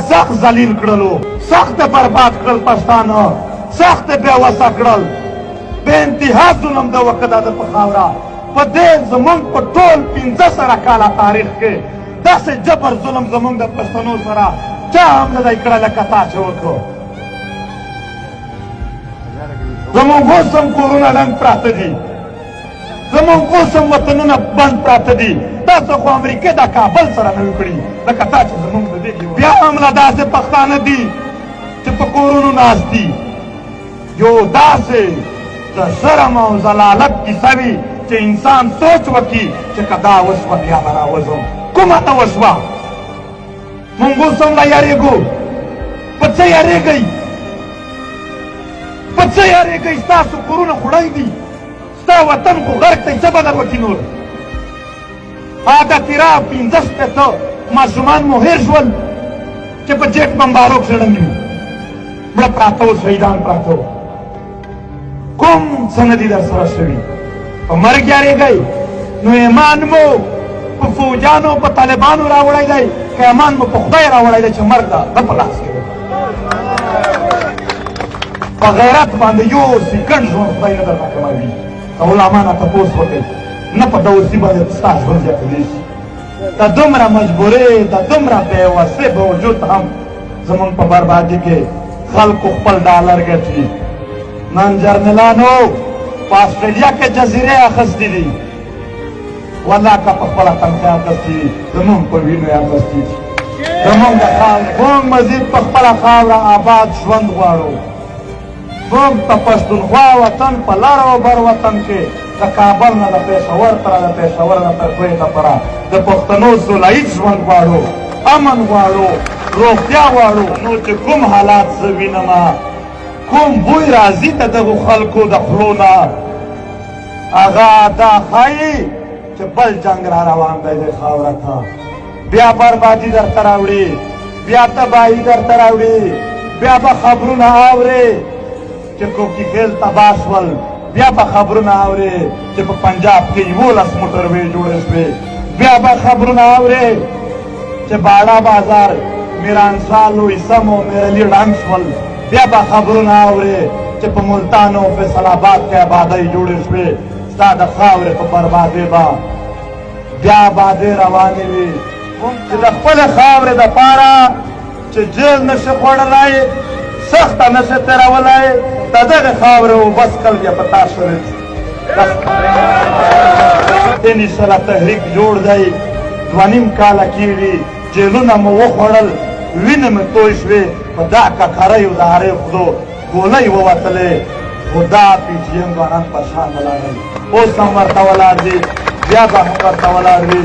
سخت ذلیل کړلو، سخت برباد کړل پښتانه، سخت بېوسه کړل، بې انتها ظلم د وکړه د په خاوره. په دې زمونږ په ټول 1500 کاله تاریخ کې داسې جبر ظلم زمونږ د پښتنو سره چا هم نه دی کړی لکه تا چې وکړو. زمونږ اوس هم کورونه ړنګ پراته دي، زمونږ اوس هم وطنونه بند پراته دي. تاسو خو امریکې د کابل سره نه وي کړي لکه تا چې زمونږ د دې بیا هم لا داسې پښتانه دي چې په کورونو ناست دي. یو داسې د شرم او ضلالت کیسه وي چې انسان سوچ وکړي چې که دا وشوه بیا به راوځم. کومه ته وشوه؟ مونږ اوس هم لا یارېږو. په څه یارېږئ؟ په څه یارېږئ؟ ستاسو کورونه خو ړنګ دي، ستا وطن خو غرق دی، څه به در وکړي نور؟ د تیرا 15 شپېته ماشومان مو هېر شول چې په جیټ بمبارو کښې ړنګ وي، مړه پراته وو، شهیدان پراته وو. کوم څه نه دي در سره شوي؟ په مرګ یارېږئ؟ نو ایمان مو په فوجانو په طالبانو راوړی دی که ایمان مو په خدای راوړی دی چې مرګ د په لاس کې دی؟ په غیرت باندې یو سیکنډ ژوند خدای نه درته کموي. که علما نه تپوس وکړئ، نه په دوسي باندې ستا ژوند زیاتېدی شي. د دومره مجبورۍ، د دومره بېوسۍ باوجود هم زمونږ په بربادي کې خلکو خپل ډالر ګټي. نن جرنیلانو په اسټرالیا کې جزیرې اخیستې دي، والله که په خپله تنخوا اخیستې دي، زمونږ په وینو یې اخیستې دي. زمونږ د خاورې موږ مزید په خپله خاوره آباد ژوند غواړو. موږ د پښتونخوا وطن په لر او بر وطن کې د کابل نه د پېښور تره، د پېښور نه تر کویته پره د پښتنو سوله ییز ژوند غواړو، امن غواړو، روغتیا غواړو. نو چې کوم حالات زه وینمه، کوم بوی راځي د دغو خلکو د خولو نه، هغه دا ښایي چې بل جنګ را روان دی دې خاوره ته. بیا بربادي درته راوړي، بیا تباهي درته راوړي، بیا به خبرونه اورې چې کوکیخیل تباه شول، بیا به خبرونه اورې چې په پنجاب کې 11 موټروې جوړې شوې، بیا به خبرونه اورې چې باړه بازار، میرانشاه، لوی سم او میرعلي ړنګ شول، بیا به خبرونه اورې چې په ملتان او فیصل آباد کې آبادۍ جوړې شوې. ستا د خاورې په بربادۍ به بیا آبادۍ روانې وي چې د خپلې خاورې دپاره چې جیل نشي خوړلی، سخته نشي تېرولی، د دغې خاورې وبس کل بیا په تا شرط انشاءالله تحریک جوړ دی. 2.5 کاله کېږي جیلونه مو وخوړل، وینې مې توی شوې، په دا ککریو د هرې خدو ګولۍ ووتلې، خو دا پي ټي ایم ځوانان په شان ولاړ دي، اوس هم ورته ولاړ دي، بیا به هم ورته ولاړ دي.